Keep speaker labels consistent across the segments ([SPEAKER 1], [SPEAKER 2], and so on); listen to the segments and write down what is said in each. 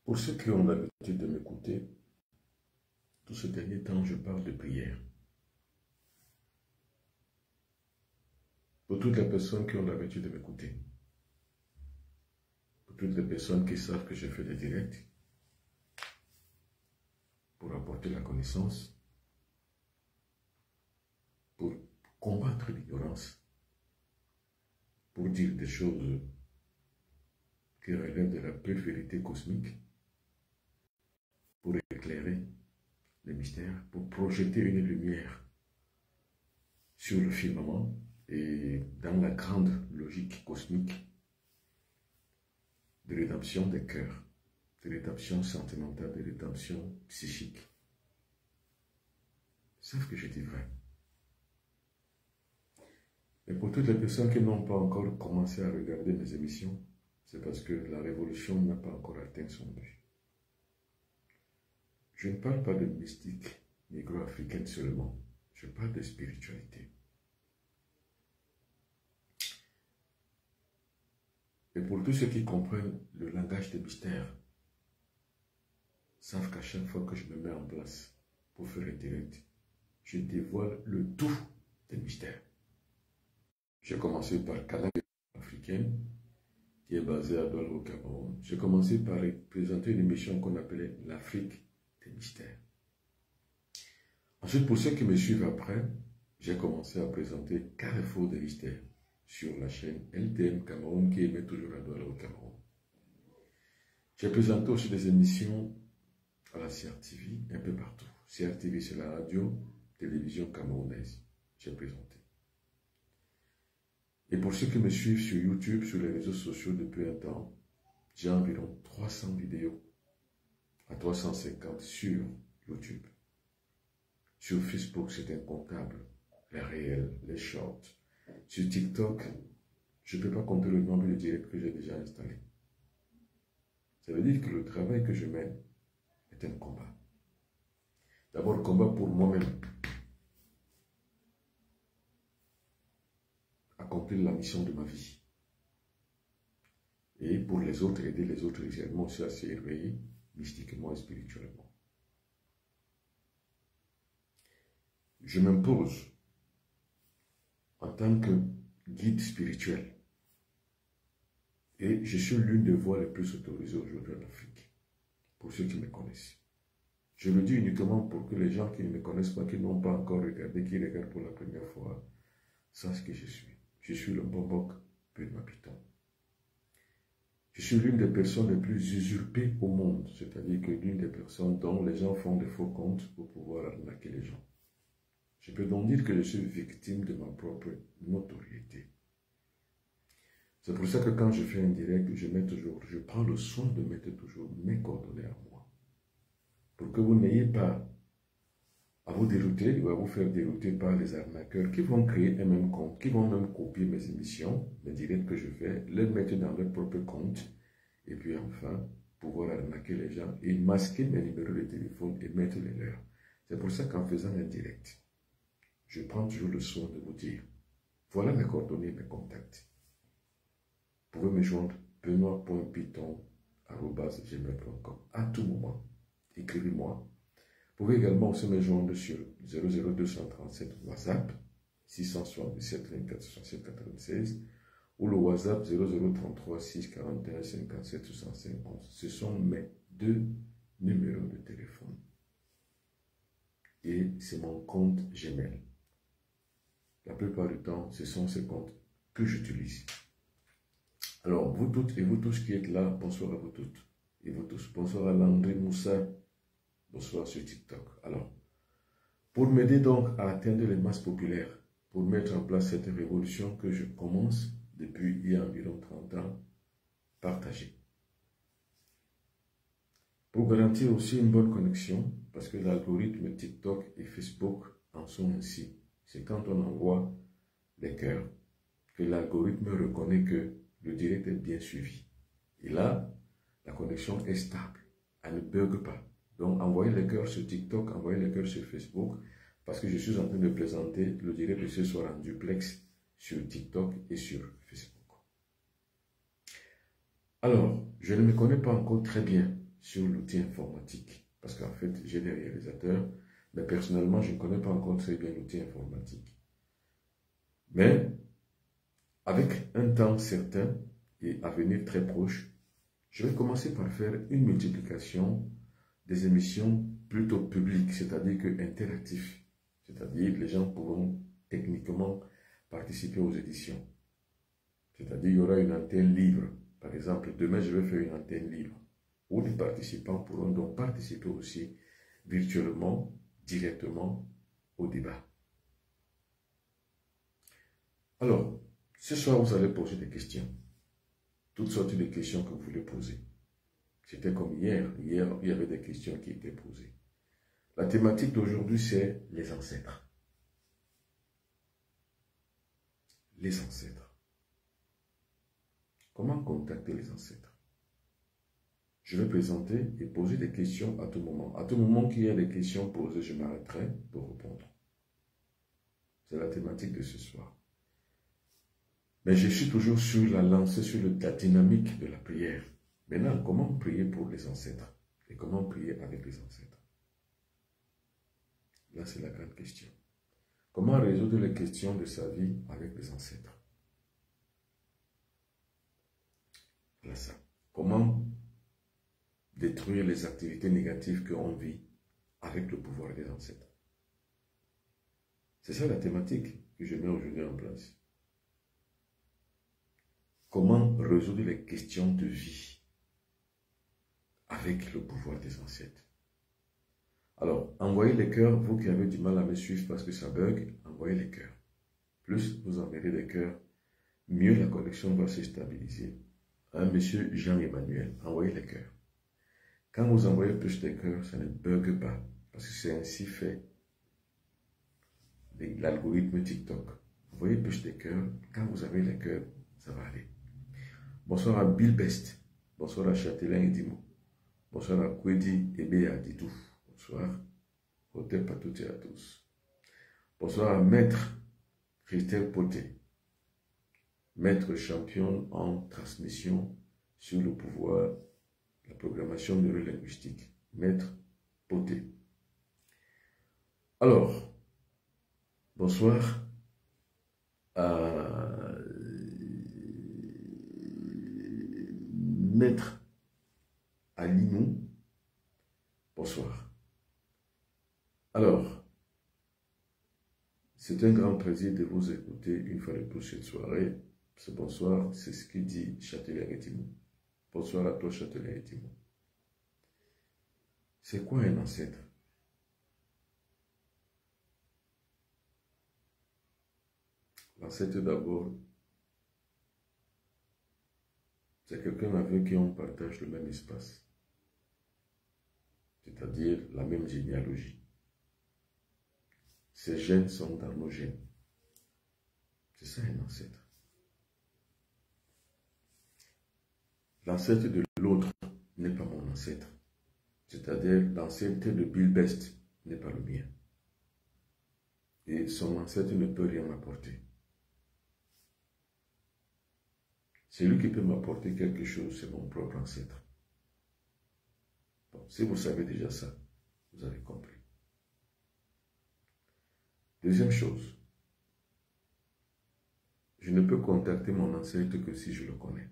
[SPEAKER 1] Pour ceux qui ont l'habitude de m'écouter, tout ce dernier temps, je parle de prière. Pour toutes les personnes qui ont l'habitude de m'écouter, pour toutes les personnes qui savent que je fais des directs, pour apporter la connaissance, pour combattre l'ignorance, pour dire des choses qui relèvent de la pure vérité cosmique, pour éclairer les mystères, pour projeter une lumière sur le firmament et dans la grande logique cosmique de rédemption des cœurs, de rédemption sentimentale, de rédemption psychique. Sauf que je dis vrai. Et pour toutes les personnes qui n'ont pas encore commencé à regarder mes émissions, c'est parce que la révolution n'a pas encore atteint son but. Je ne parle pas de mystique négro-africaine seulement, je parle de spiritualité. Et pour tous ceux qui comprennent le langage des mystères, savent qu'à chaque fois que je me mets en place pour faire un direct, je dévoile le tout des mystères. J'ai commencé par Canal africaine, qui est basée à Douala au Cameroun. J'ai commencé par présenter une émission qu'on appelait l'Afrique des mystères. Ensuite, pour ceux qui me suivent après, j'ai commencé à présenter Carrefour des mystères sur la chaîne LTM Cameroun qui émet toujours à Douala au Cameroun. J'ai présenté aussi des émissions à la CRTV un peu partout. CRTV, c'est la radio-télévision camerounaise. J'ai présenté. Et pour ceux qui me suivent sur YouTube, sur les réseaux sociaux depuis un temps, j'ai environ 300 vidéos à 350 sur YouTube. Sur Facebook, c'est incontable. Les réels, les shorts. Sur TikTok, je ne peux pas compter le nombre de directs que j'ai déjà installés. Ça veut dire que le travail que je mène est un combat. D'abord, combat pour moi-même. Accomplir la mission de ma vie. Et pour les autres, aider les autres également aussi à se réveiller mystiquement et spirituellement. Je m'impose en tant que guide spirituel. Et je suis l'une des voix les plus autorisées aujourd'hui en Afrique, pour ceux qui me connaissent. Je le dis uniquement pour que les gens qui ne me connaissent pas, qui n'ont pas encore regardé, qui regardent pour la première fois, sachent qui je suis. Je suis le Bombok Purmapiton. Je suis l'une des personnes les plus usurpées au monde, c'est-à-dire que l'une des personnes dont les gens font des faux comptes pour pouvoir arnaquer les gens. Je peux donc dire que je suis victime de ma propre notoriété. C'est pour ça que quand je fais un direct, je prends le soin de mettre toujours mes coordonnées à moi. Pour que vous n'ayez pas à vous dérouter ou à vous faire dérouter par les arnaqueurs qui vont créer un même compte, qui vont même copier mes émissions, les directs que je fais, les mettre dans leur propre compte, et puis enfin, pouvoir arnaquer les gens et masquer mes numéros de téléphone et mettre les leurs. C'est pour ça qu'en faisant un direct, je prends toujours le soin de vous dire, voilà mes coordonnées, mes contacts. Vous pouvez me joindre benoît.piton@gmail.com à tout moment. Écrivez-moi. Vous pouvez également aussi me joindre sur 00237 WhatsApp 677 24 67 96 ou le WhatsApp 0033 641 57 65 11. Ce sont mes deux numéros de téléphone. Et c'est mon compte Gmail. La plupart du temps, ce sont ces comptes que j'utilise. Alors, vous toutes et vous tous qui êtes là, bonsoir à vous toutes et vous tous. Bonsoir à Landry Moussa. Bonsoir sur TikTok. Alors, pour m'aider donc à atteindre les masses populaires, pour mettre en place cette révolution que je commence depuis il y a environ 30 ans, partagez. Pour garantir aussi une bonne connexion, parce que l'algorithme TikTok et Facebook en sont ainsi. C'est quand on envoie les cœurs que l'algorithme reconnaît que le direct est bien suivi. Et là, la connexion est stable. Elle ne bug pas. Donc, envoyez les cœurs sur TikTok, envoyez les cœurs sur Facebook, parce que je suis en train de présenter le direct de ce soir en duplex sur TikTok et sur Facebook. Alors, je ne me connais pas encore très bien sur l'outil informatique. Parce qu'en fait, j'ai des réalisateurs, mais personnellement, je ne connais pas encore très bien l'outil informatique. Mais, avec un temps certain et à venir très proche, je vais commencer par faire une multiplication des émissions plutôt publiques, c'est-à-dire que interactives. C'est-à-dire les gens pourront techniquement participer aux éditions. C'est-à-dire il y aura une antenne libre. Par exemple, demain, je vais faire une antenne libre où les participants pourront donc participer aussi virtuellement, directement au débat. Alors, ce soir, vous allez poser des questions. Toutes sortes de questions que vous voulez poser. C'était comme hier. Hier, il y avait des questions qui étaient posées. La thématique d'aujourd'hui, c'est les ancêtres. Les ancêtres. Comment contacter les ancêtres? Je vais présenter et poser des questions à tout moment. À tout moment qu'il y a des questions posées, je m'arrêterai pour répondre. C'est la thématique de ce soir. Mais je suis toujours sur la lancée, sur la dynamique de la prière. Maintenant, comment prier pour les ancêtres? Et comment prier avec les ancêtres? Là, c'est la grande question. Comment résoudre les questions de sa vie avec les ancêtres? Voilà ça. Comment détruire les activités négatives qu'on vit avec le pouvoir des ancêtres? C'est ça la thématique que je mets aujourd'hui en place. Comment résoudre les questions de vie avec le pouvoir des ancêtres? Alors, envoyez les cœurs, vous qui avez du mal à me suivre parce que ça bug, envoyez les cœurs. Plus vous enverrez des cœurs, mieux la connexion va se stabiliser. Hein, monsieur Jean-Emmanuel, envoyez les cœurs. Quand vous envoyez plus de cœurs, ça ne bug pas, parce que c'est ainsi fait l'algorithme TikTok. Envoyez plus de cœurs, quand vous avez les cœurs, ça va aller. Bonsoir à Bill Best, bonsoir à Châtelain et Dimo, bonsoir à Kwedi et à Didou. Bonsoir, hôtel à toutes et à tous. Bonsoir à Maître Christelle Poté, maître champion en transmission sur le pouvoir, la programmation neurolinguistique. Maître Poté. Alors, bonsoir à Maître Alinou. Bonsoir. Alors, c'est un grand plaisir de vous écouter une fois de plus cette soirée. Ce bonsoir, c'est ce que dit Châtelain et Timon. Bonsoir à toi, Châtelain et Timon. C'est quoi un ancêtre? L'ancêtre d'abord, c'est quelqu'un avec qui on partage le même espace, c'est-à-dire la même généalogie. Ces gènes sont dans nos gènes. C'est ça un ancêtre. L'ancêtre de l'autre n'est pas mon ancêtre. C'est-à-dire l'ancêtre de Bill Best n'est pas le mien. Et son ancêtre ne peut rien m'apporter. Celui qui peut m'apporter quelque chose, c'est mon propre ancêtre. Bon, si vous savez déjà ça, vous avez compris. Deuxième chose, je ne peux contacter mon ancêtre que si je le connais.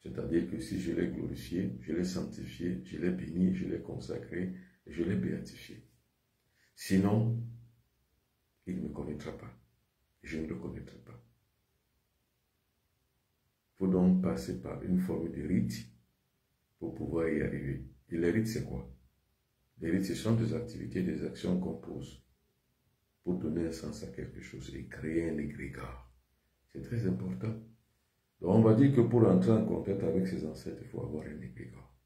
[SPEAKER 1] C'est-à-dire que si je l'ai glorifié, je l'ai sanctifié, je l'ai béni, je l'ai consacré, et je l'ai béatifié. Sinon, il ne me connaîtra pas. Je ne le connaîtrai pas. Il faut donc passer par une forme de rite pour pouvoir y arriver. Et les rites, c'est quoi? Les rites, ce sont des activités, des actions qu'on pose pour donner un sens à quelque chose et créer un égrégore. C'est très important. Donc on va dire que pour entrer en contact avec ses ancêtres, il faut avoir un égrégore.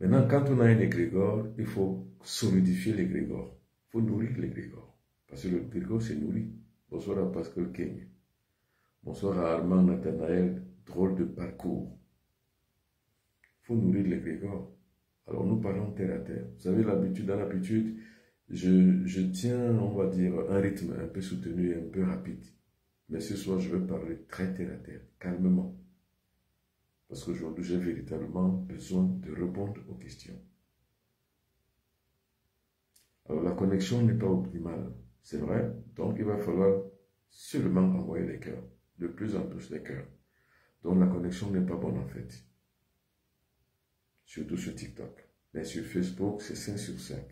[SPEAKER 1] Maintenant, quand on a un égrégore, il faut solidifier l'égrégore. Il faut nourrir l'égrégore. Parce que l'égrégore, c'est nourri. Bonsoir à Pascal Kenya. Bonsoir à Armand Nathanaël, drôle de parcours. Il faut nourrir l'égrégore. Alors nous parlons terre à terre. Vous avez l'habitude, dans l'habitude, je tiens, on va dire, un rythme un peu soutenu et un peu rapide. Mais ce soir, je vais parler très terre à terre, calmement. Parce qu'aujourd'hui, j'ai véritablement besoin de répondre aux questions. Alors, la connexion n'est pas optimale, c'est vrai. Donc, il va falloir seulement envoyer les cœurs, de plus en plus les cœurs. Donc, la connexion n'est pas bonne en fait. Surtout sur TikTok. Mais sur Facebook, c'est 5 sur 5.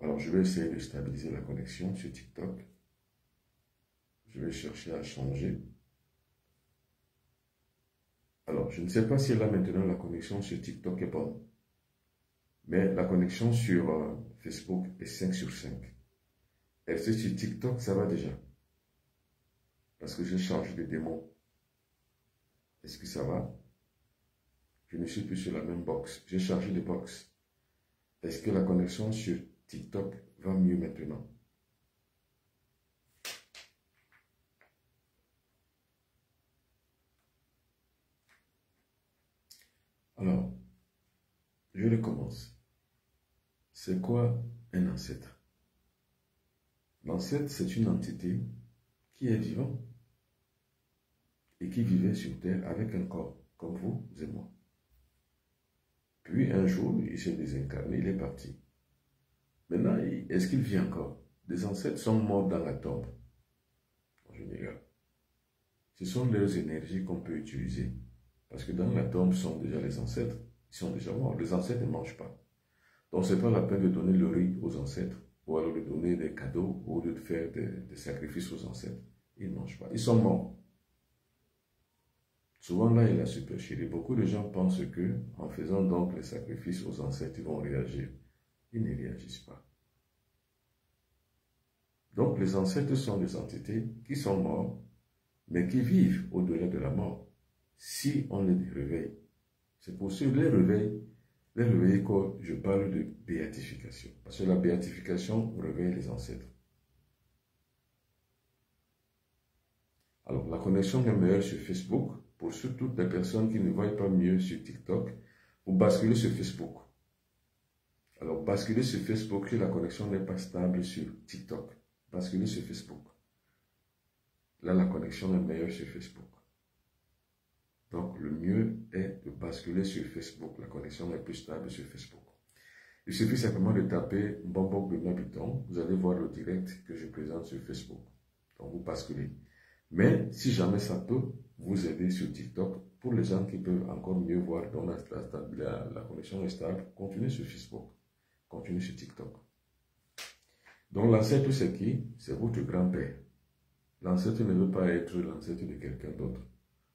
[SPEAKER 1] Alors, je vais essayer de stabiliser la connexion sur TikTok. Je vais chercher à changer. Alors, je ne sais pas si là maintenant la connexion sur TikTok est bonne. Mais la connexion sur Facebook est 5 sur 5. Et c'est sur TikTok, ça va déjà. Parce que j'ai changé de démon. Est-ce que ça va? Je ne suis plus sur la même box. J'ai changé de box. Est-ce que la connexion sur TikTok va mieux maintenant? Alors, je recommence. C'est quoi un ancêtre? L'ancêtre, c'est une entité qui est vivante et qui vivait sur Terre avec un corps, comme vous et moi. Puis un jour, il s'est désincarné, il est parti. Maintenant, est-ce qu'il vit encore? Des ancêtres sont morts dans la tombe, en général. Ce sont leurs énergies qu'on peut utiliser. Parce que dans la tombe sont déjà les ancêtres, ils sont déjà morts. Les ancêtres ne mangent pas. Donc, ce n'est pas la peine de donner le riz aux ancêtres, ou alors de donner des cadeaux, ou de faire des sacrifices aux ancêtres. Ils ne mangent pas. Ils sont morts. Souvent, là, il a supercherie. Beaucoup de gens pensent que, en faisant donc les sacrifices aux ancêtres, ils vont réagir. Ils ne réagissent pas. Donc, les ancêtres sont des entités qui sont morts, mais qui vivent au-delà de la mort, si on les réveille. C'est pour cela que les réveiller quand je parle de béatification. Parce que la béatification réveille les ancêtres. Alors, la connexion est meilleure sur Facebook. Pour toutes les personnes qui ne voient pas mieux sur TikTok, vous basculez sur Facebook. Alors, basculez sur Facebook si la connexion n'est pas stable sur TikTok. Basculez sur Facebook. Là, la connexion est meilleure sur Facebook. Donc, le mieux est de basculer sur Facebook. La connexion est plus stable sur Facebook. Il suffit simplement de taper Mbongbong Benoît Bitton. Vous allez voir le direct que je présente sur Facebook. Donc, vous basculez. Mais, si jamais ça peut vous aider sur TikTok, pour les gens qui peuvent encore mieux voir dont la connexion est stable, continuez sur Facebook. Continuez sur TikTok. Donc, l'ancêtre, c'est qui? C'est votre grand-père. L'ancêtre ne veut pas être l'ancêtre de quelqu'un d'autre.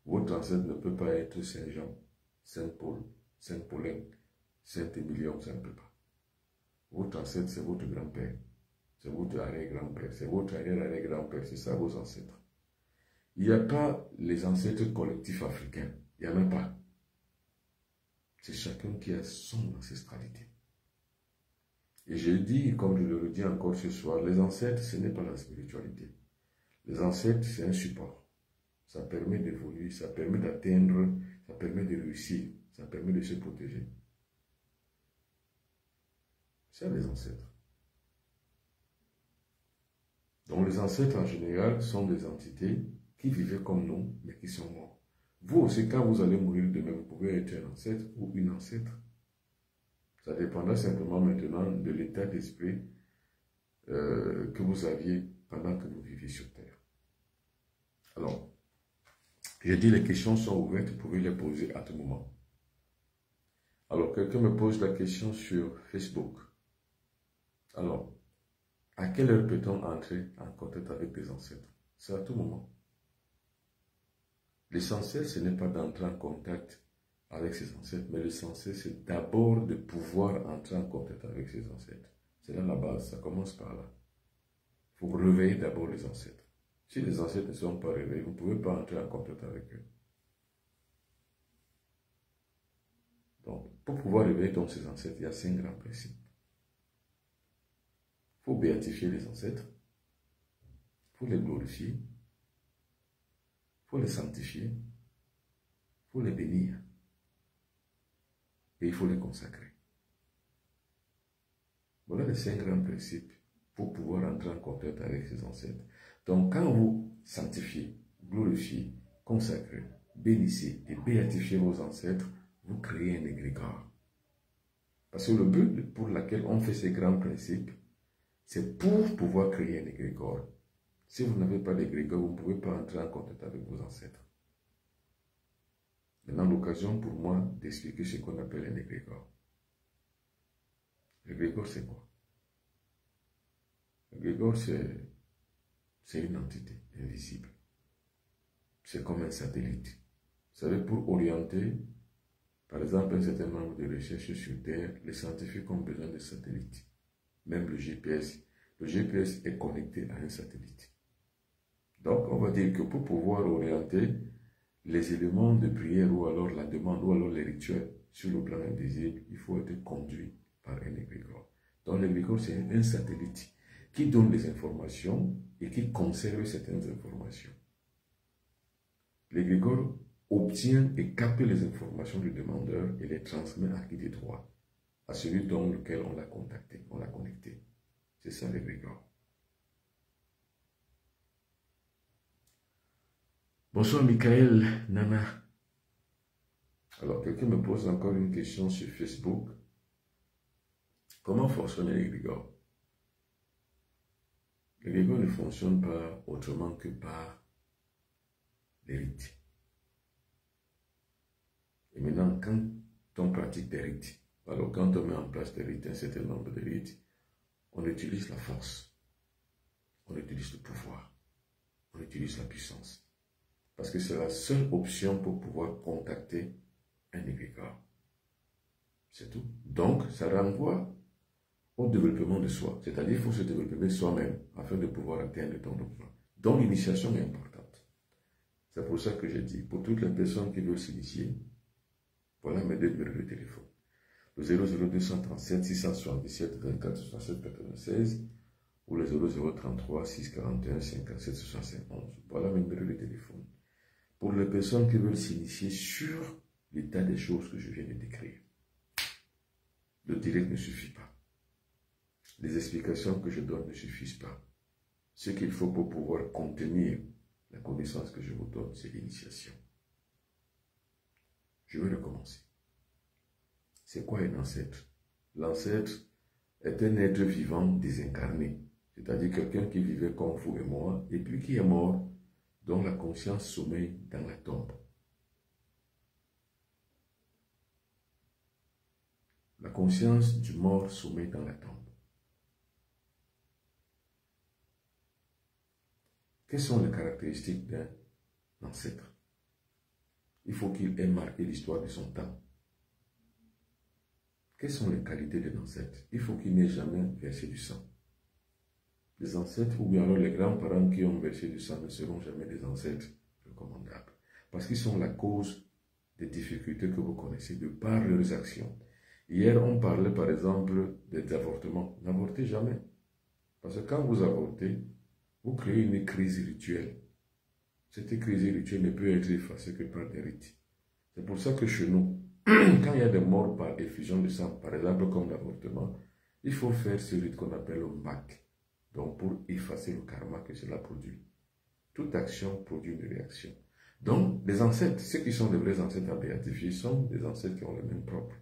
[SPEAKER 1] Votre ancêtre ne peut pas être Saint-Jean, Saint-Paul, Saint-Paulin, Saint-Émilion, ça ne peut pas. Votre ancêtre, c'est votre grand-père. C'est votre arrière-grand-père. C'est votre arrière-arrière-grand-père. C'est ça vos ancêtres. Il n'y a pas les ancêtres collectifs africains. Il n'y en a pas. C'est chacun qui a son ancestralité. Et je dis, comme je le redis encore ce soir, les ancêtres, ce n'est pas la spiritualité. Les ancêtres, c'est un support. Ça permet d'évoluer, ça permet d'atteindre, ça permet de réussir, ça permet de se protéger. C'est les ancêtres. Donc les ancêtres en général sont des entités qui vivaient comme nous, mais qui sont morts. Vous aussi, quand vous allez mourir demain, vous pouvez être un ancêtre ou une ancêtre. Ça dépendra simplement maintenant de l'état d'esprit que vous aviez pendant que vous viviez sur Terre. Alors, j'ai dit les questions sont ouvertes, vous pouvez les poser à tout moment. Alors, quelqu'un me pose la question sur Facebook. Alors, à quelle heure peut-on entrer en contact avec des ancêtres? C'est à tout moment. L'essentiel, ce n'est pas d'entrer en contact avec ses ancêtres, mais l'essentiel, c'est d'abord de pouvoir entrer en contact avec ses ancêtres. C'est là la base, ça commence par là. Il faut réveiller d'abord les ancêtres. Si les ancêtres ne sont pas réveillés, vous ne pouvez pas entrer en contact avec eux. Donc, pour pouvoir réveiller donc ces ancêtres, il y a 5 grands principes. Il faut béatifier les ancêtres, il faut les glorifier, il faut les sanctifier, il faut les bénir et il faut les consacrer. Voilà les 5 grands principes pour pouvoir entrer en contact avec ses ancêtres. Donc, quand vous sanctifiez, glorifiez, consacrez, bénissez et béatifiez vos ancêtres, vous créez un égrégore. Parce que le but pour lequel on fait ces grands principes, c'est pour pouvoir créer un égrégore. Si vous n'avez pas d'égrégore, vous ne pouvez pas entrer en contact avec vos ancêtres. Maintenant, l'occasion pour moi d'expliquer ce qu'on appelle un égrégore. L'égrégore, c'est quoi? L'égrégore, c'est une entité invisible. C'est comme un satellite. Vous savez, pour orienter, par exemple, un certain nombre de recherches sur Terre, les scientifiques ont besoin de satellites. Même le GPS. Le GPS est connecté à un satellite. Donc, on va dire que pour pouvoir orienter les éléments de prière ou alors la demande ou alors les rituels sur le plan invisible, il faut être conduit par un égrégore. Donc, l'égrégore, c'est un satellite qui donne des informations et qui conserve certaines informations. L'égrégore obtient et capte les informations du demandeur et les transmet à qui de droit, à celui dans lequel on l'a contacté, on l'a connecté. C'est ça l'égrégore. Bonsoir Michael, Nana. Alors, quelqu'un me pose encore une question sur Facebook. Comment fonctionne l'égrégore? L'égrégore ne fonctionne pas autrement que par les rites. Et maintenant, quand on pratique des rites, alors quand on met en place des rites, un certain nombre de rites, on utilise la force, on utilise le pouvoir, on utilise la puissance. Parce que c'est la seule option pour pouvoir contacter un égrégore. C'est tout. Donc, ça renvoie au développement de soi. C'est-à-dire qu'il faut se développer soi-même afin de pouvoir atteindre ton développement. Donc, l'initiation est importante. C'est pour ça que j'ai dit, pour toutes les personnes qui veulent s'initier, voilà mes 2 numéros de téléphone. Le 00237 677 24 67 96 ou le 0033 641 57 71. Voilà mes numéros de téléphone. Pour les personnes qui veulent s'initier sur l'état des choses que je viens de décrire. Le direct ne suffit pas. Les explications que je donne ne suffisent pas. Ce qu'il faut pour pouvoir contenir la connaissance que je vous donne, c'est l'initiation. Je vais recommencer. C'est quoi un ancêtre? L'ancêtre est un être vivant désincarné, c'est-à-dire quelqu'un qui vivait comme vous et moi, et puis qui est mort, dont la conscience sommeille dans la tombe. La conscience du mort sommeille dans la tombe. Quelles sont les caractéristiques d'un ancêtre? Il faut qu'il ait marqué l'histoire de son temps. Quelles sont les qualités d'un ancêtre? Il faut qu'il n'ait jamais versé du sang. Les ancêtres ou bien alors les grands-parents qui ont versé du sang ne seront jamais des ancêtres recommandables. Parce qu'ils sont la cause des difficultés que vous connaissez de par leurs actions. Hier, on parlait par exemple des avortements. N'avortez jamais. Parce que quand vous avortez, vous créez une crise rituelle. Cette crise rituelle ne peut être effacée que par des rites. C'est pour ça que chez nous, quand il y a des morts par effusion de sang, par exemple comme l'avortement, il faut faire ce rite qu'on appelle le MAC. Donc pour effacer le karma que cela produit. Toute action produit une réaction. Donc les ancêtres, ceux qui sont les vrais ancêtres à béatifier, sont des ancêtres qui ont le même propre.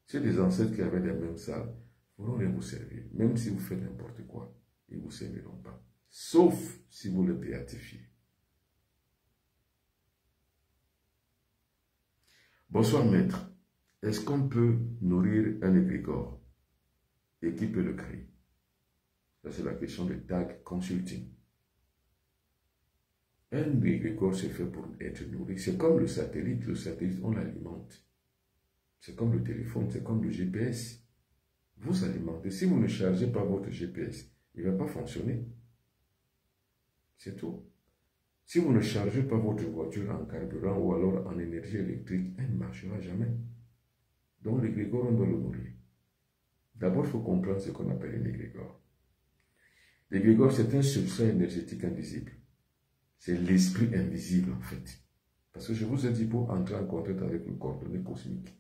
[SPEAKER 1] C'est des ancêtres qui avaient les mêmes salles, ne pourront rien vous servir. Même si vous faites n'importe quoi, ils ne vous serviront pas. Sauf si vous les béatifiez. Bonsoir maître. Est-ce qu'on peut nourrir un égrégore? Et qui peut le créer? Ça c'est la question de Tag Consulting. Un égrégore c'est fait pour être nourri. C'est comme le satellite on l'alimente. C'est comme le téléphone, c'est comme le GPS. Vous alimentez. Si vous ne chargez pas votre GPS, il ne va pas fonctionner. C'est tout. Si vous ne chargez pas votre voiture en carburant ou alors en énergie électrique, elle ne marchera jamais. Donc l'égrégore, on doit le nourrir. D'abord, il faut comprendre ce qu'on appelle un égrégore. L'égrégore, c'est un substrat énergétique invisible. C'est l'esprit invisible en fait. Parce que je vous ai dit, pour entrer en contact avec le coordonnées cosmique,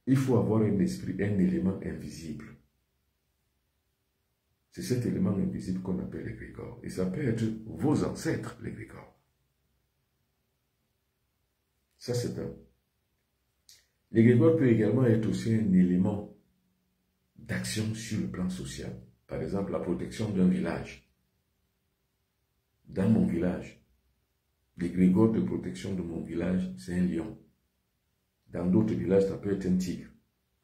[SPEAKER 1] il faut avoir un esprit, un élément invisible. C'est cet élément invisible qu'on appelle l'égrégore. Et ça peut être vos ancêtres, l'égrégore. Ça, c'est un. L'égrégore peut également être aussi un élément d'action sur le plan social. Par exemple, la protection d'un village. Dans mon village, l'égrégore de protection de mon village, c'est un lion. Dans d'autres villages, ça peut être un tigre.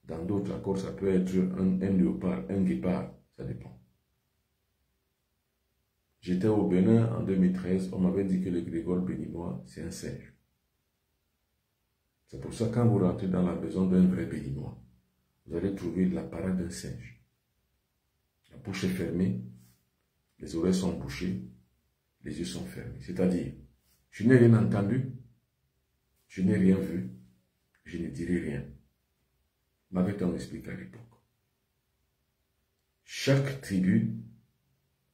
[SPEAKER 1] Dans d'autres encore, ça peut être un léopard, un guépard. Ça dépend. J'étais au Bénin en 2013, on m'avait dit que l'égrégore béninois, c'est un singe. C'est pour ça que quand vous rentrez dans la maison d'un vrai béninois, vous allez trouver la parade d'un singe. La bouche est fermée, les oreilles sont bouchées, les yeux sont fermés. C'est-à-dire, je n'ai rien entendu, je n'ai rien vu, je ne dirai rien. M'avait-on expliqué à l'époque. Chaque tribu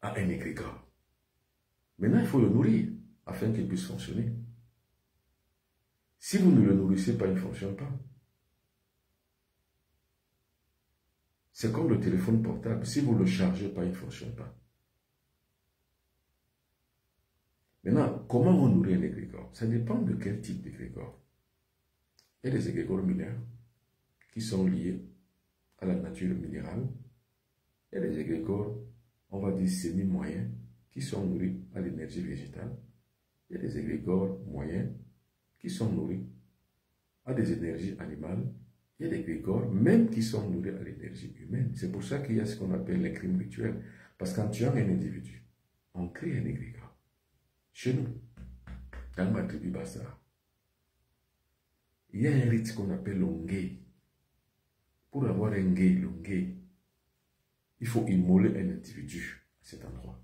[SPEAKER 1] a un égrégore. Maintenant, il faut le nourrir afin qu'il puisse fonctionner. Si vous ne le nourrissez pas, il ne fonctionne pas. C'est comme le téléphone portable. Si vous ne le chargez pas, il ne fonctionne pas. Maintenant, comment on nourrit un égrégore? Ça dépend de quel type d'égrégore. Il y a des égrégores mineurs qui sont liés à la nature minérale. Il y a des égrégores, on va dire semi-moyens, qui sont nourris à l'énergie végétale. Il y a des égrégores moyens qui sont nourris à des énergies animales. Il y a des égrégores même qui sont nourris à l'énergie humaine. C'est pour ça qu'il y a ce qu'on appelle les crimes rituels. Parce qu'en tuant un individu, on crée un égrégore. Chez nous, dans ma tribu Bassa, il y a un rite qu'on appelle l'ongé. Pour avoir un gay, l'ongé, il faut immoler un individu à cet endroit.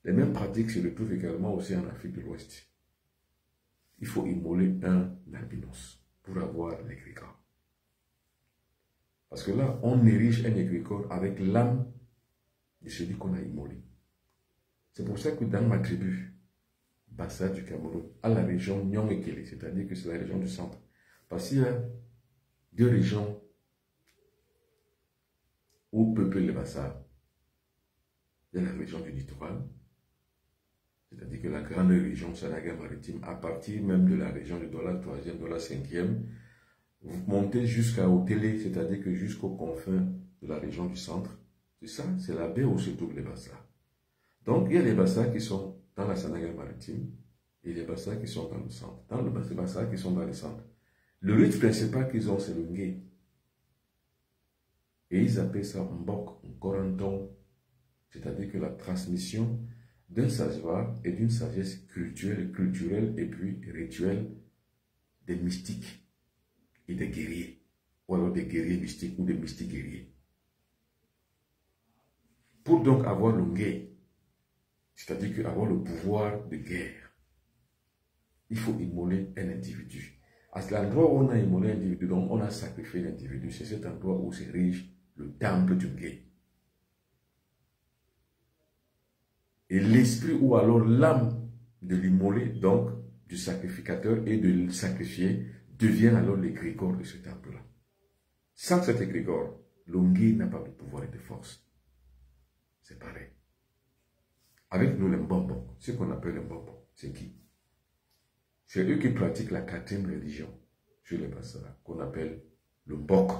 [SPEAKER 1] Les mêmes pratiques se retrouvent également aussi en Afrique de l'Ouest. Il faut immoler un albinos pour avoir l'égrégore. Parce que là, on érige un égrégore avec l'âme de celui qu'on a immolé. C'est pour ça que dans ma tribu, Bassa du Cameroun, à la région Nyong-Ekele, c'est-à-dire que c'est la région du centre. Parce qu'il y a deux régions où peuplent les Bassa. Il y a la région du littoral, c'est-à-dire que la grande région Sanaga-Maritime, à partir même de la région de Douala 3e, Douala 5e, vous montez jusqu'à Otélé, c'est-à-dire que jusqu'aux confins de la région du centre. C'est ça, c'est la baie où se trouvent les Bassa. Donc, il y a les Bassa qui sont dans la Sanaga-Maritime et les Bassa qui sont dans le centre. Dans les Bassa qui sont dans le centre. Le rite principal qu'ils ont, c'est le ngé. Et ils appellent ça mbok, un coranton. C'est-à-dire que la transmission d'un savoir et d'une sagesse culturelle et puis rituelle des mystiques et des guerriers. Ou alors des guerriers mystiques ou des mystiques guerriers. Pour donc avoir le ngé, c'est-à-dire qu'avoir le pouvoir de guerre, il faut immoler un individu. À l'endroit où on a immolé un individu, donc on a sacrifié l'individu, c'est cet endroit où s'érige le temple du ngé. Et l'esprit ou alors l'âme de l'immolé, donc du sacrificateur et de le sacrifier, devient alors l'égrégore de ce temple-là. Sans cet égrégore, l'ongé n'a pas de pouvoir et de force. C'est pareil. Avec nous, les Mbombo, ce qu'on appelle les Mbombo, c'est qui? C'est eux qui pratiquent la 4e religion sur les Bassa, qu'on appelle le Mbok.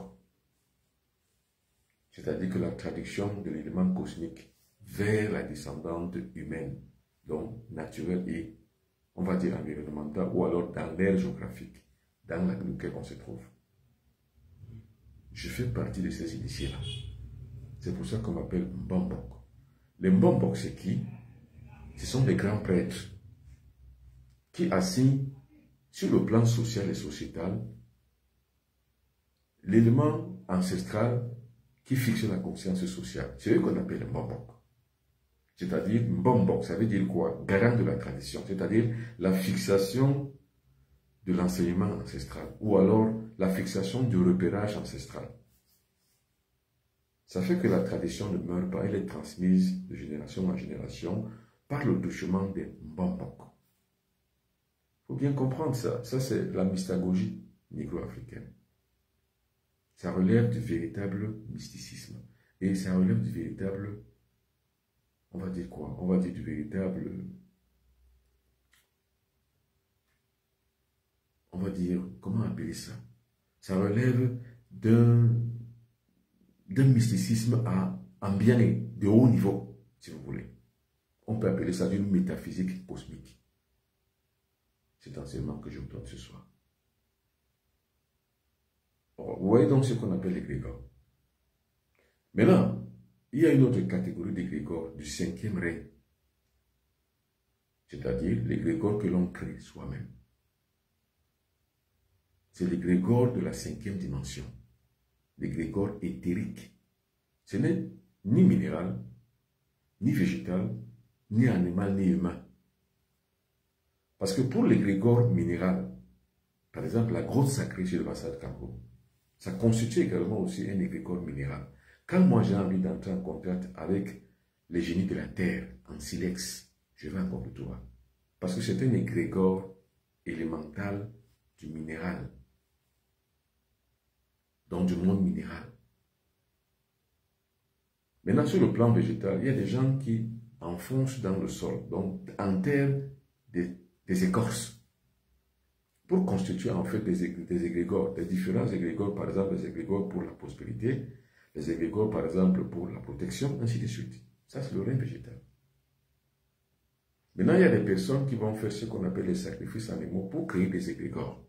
[SPEAKER 1] C'est-à-dire que la traduction de l'élément cosmique vers la descendante humaine, donc naturelle et, on va dire, environnementale, ou alors dans l'aire géographique dans laquelle on se trouve. Je fais partie de ces initiés-là. C'est pour ça qu'on m'appelle Mbombok. Les Mbombok, c'est qui? Ce sont des grands prêtres qui assignent sur le plan social et sociétal l'élément ancestral qui fixe la conscience sociale. C'est eux qu'on appelle les Mbombok. C'est-à-dire, Mbombok, ça veut dire quoi? Garant de la tradition, c'est-à-dire la fixation de l'enseignement ancestral, ou alors la fixation du repérage ancestral. Ça fait que la tradition ne meurt pas, elle est transmise de génération en génération par le touchement des Mbombok. Il faut bien comprendre ça. Ça, c'est la mystagogie négro-africaine. Ça relève du véritable mysticisme. Et ça relève du véritable on va dire quoi? On va dire du véritable, on va dire, comment appeler ça? Ça relève d'un mysticisme en bien de haut niveau, si vous voulez. On peut appeler ça d'une métaphysique cosmique. C'est l'enseignement que je vous donne ce soir. Vous voyez donc ce qu'on appelle l'égrégore. Maintenant, il y a une autre catégorie d'égrégore du 5e règne. C'est-à-dire l'égrégore que l'on crée soi-même. C'est l'égrégore de la 5e dimension. L'égrégore éthérique. Ce n'est ni minéral, ni végétal, ni animal, ni humain. Parce que pour l'égrégore minéral, par exemple la grotte sacrée chez le Massad Kambo, ça constitue également aussi un égrégore minéral. Quand moi j'ai envie d'entrer en contact avec les génies de la terre, en silex, je vais encore plus loin. Parce que c'est un égrégore élémental du minéral. Donc du monde minéral. Maintenant, sur le plan végétal, il y a des gens qui enfoncent dans le sol, donc enterrent des écorces pour constituer en fait des égrégores, des différents égrégores, par exemple des égrégores pour la prospérité, des égrégores par exemple pour la protection, ainsi de suite. Ça c'est le règne végétal. Maintenant, il y a des personnes qui vont faire ce qu'on appelle les sacrifices animaux pour créer des égrégores.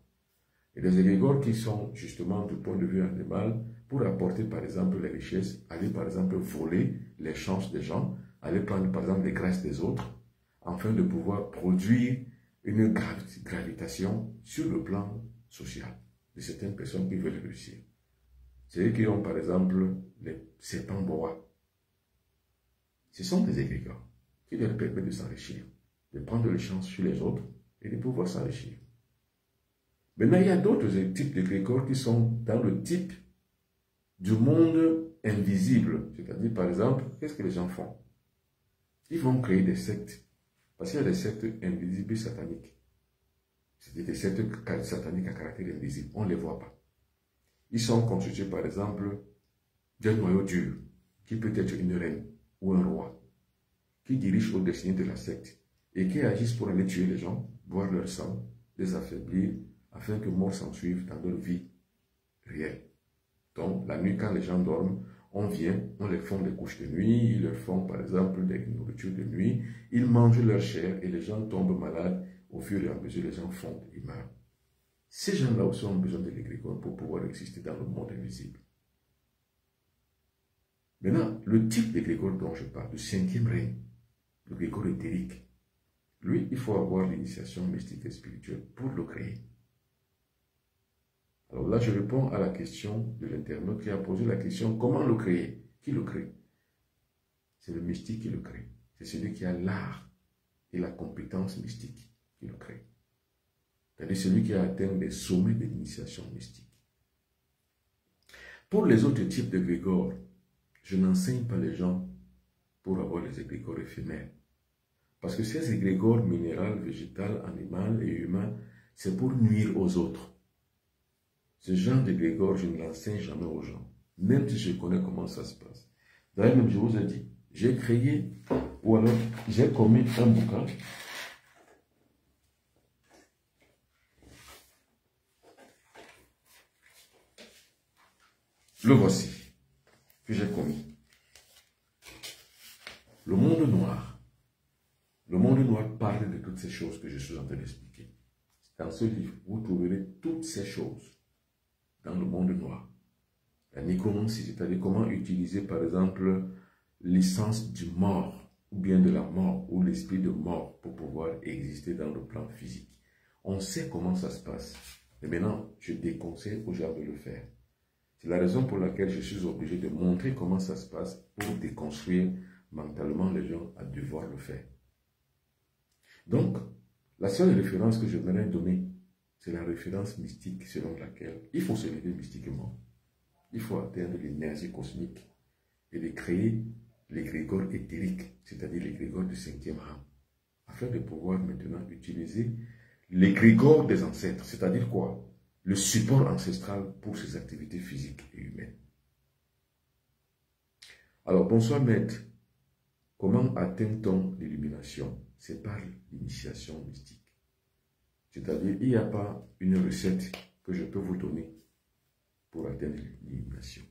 [SPEAKER 1] Et des égrégores qui sont justement du point de vue animal pour apporter par exemple les richesses, aller par exemple voler les chances des gens, aller prendre par exemple les graisses des autres, afin de pouvoir produire une gravitation sur le plan social de certaines personnes qui veulent réussir. C'est eux qui ont par exemple les serpents bois. Ce sont des égrégores qui leur permettent de s'enrichir, de prendre les chances sur les autres et de pouvoir s'enrichir. Maintenant, il y a d'autres types d'égrégores qui sont dans le type du monde invisible. C'est-à-dire, par exemple, qu'est-ce que les gens font? Ils vont créer des sectes. Parce qu'il y a des sectes invisibles sataniques. C'est-à-dire des sectes sataniques à caractère invisible. On ne les voit pas. Ils sont constitués, par exemple, d'un noyau dur, qui peut être une reine ou un roi, qui dirige au destiné de la secte et qui agissent pour aller tuer les gens, boire leur sang, les affaiblir, afin que mort s'en suive dans leur vie réelle. Donc, la nuit, quand les gens dorment, on vient, on les font des couches de nuit, ils leur font par exemple des nourritures de nuit, ils mangent leur chair et les gens tombent malades. Au fur et à mesure, les gens fondent et meurent. Ces gens-là aussi ont besoin de l'égrégore pour pouvoir exister dans le monde invisible. Maintenant, le type d'égrégore dont je parle, du 5e règne, l'égrégore éthérique, lui, il faut avoir l'initiation mystique et spirituelle pour le créer. Alors là, je réponds à la question de l'internaute qui a posé la question, comment le créer? Qui le crée? C'est le mystique qui le crée. C'est celui qui a l'art et la compétence mystique qui le crée. C'est-à-dire celui qui a atteint des sommets de l'initiation mystique. Pour les autres types d'égrégores, je n'enseigne pas les gens pour avoir les égrégores éphémères. Parce que ces égrégores minéral, végétal, animal et humain, c'est pour nuire aux autres. Ce genre d'égrégore, je ne l'enseigne jamais aux gens, même si je connais comment ça se passe. D'ailleurs, même je vous ai dit, j'ai créé, ou alors j'ai commis un bouquin. Le voici, que j'ai commis. Le monde noir. Le monde noir parle de toutes ces choses que je suis en train d'expliquer. Dans ce livre, vous trouverez toutes ces choses dans le monde noir. La nécromancie, c'est-à-dire comment utiliser par exemple l'essence du mort, ou bien de la mort, ou l'esprit de mort pour pouvoir exister dans le plan physique. On sait comment ça se passe. Mais maintenant, je déconseille aux gens de le faire. C'est la raison pour laquelle je suis obligé de montrer comment ça se passe pour déconstruire mentalement les gens à devoir le faire. Donc, la seule référence que je voudrais donner, c'est la référence mystique selon laquelle il faut se lever mystiquement. Il faut atteindre l'énergie cosmique et de créer l'égrégore éthérique, c'est-à-dire l'égrégore du 5e rang, afin de pouvoir maintenant utiliser l'égrégore des ancêtres, c'est-à-dire quoi? Le support ancestral pour ses activités physiques et humaines. Alors, bonsoir maître. Comment atteint-on l'illumination? C'est par l'initiation mystique. C'est-à-dire, il n'y a pas une recette que je peux vous donner pour atteindre l'illumination.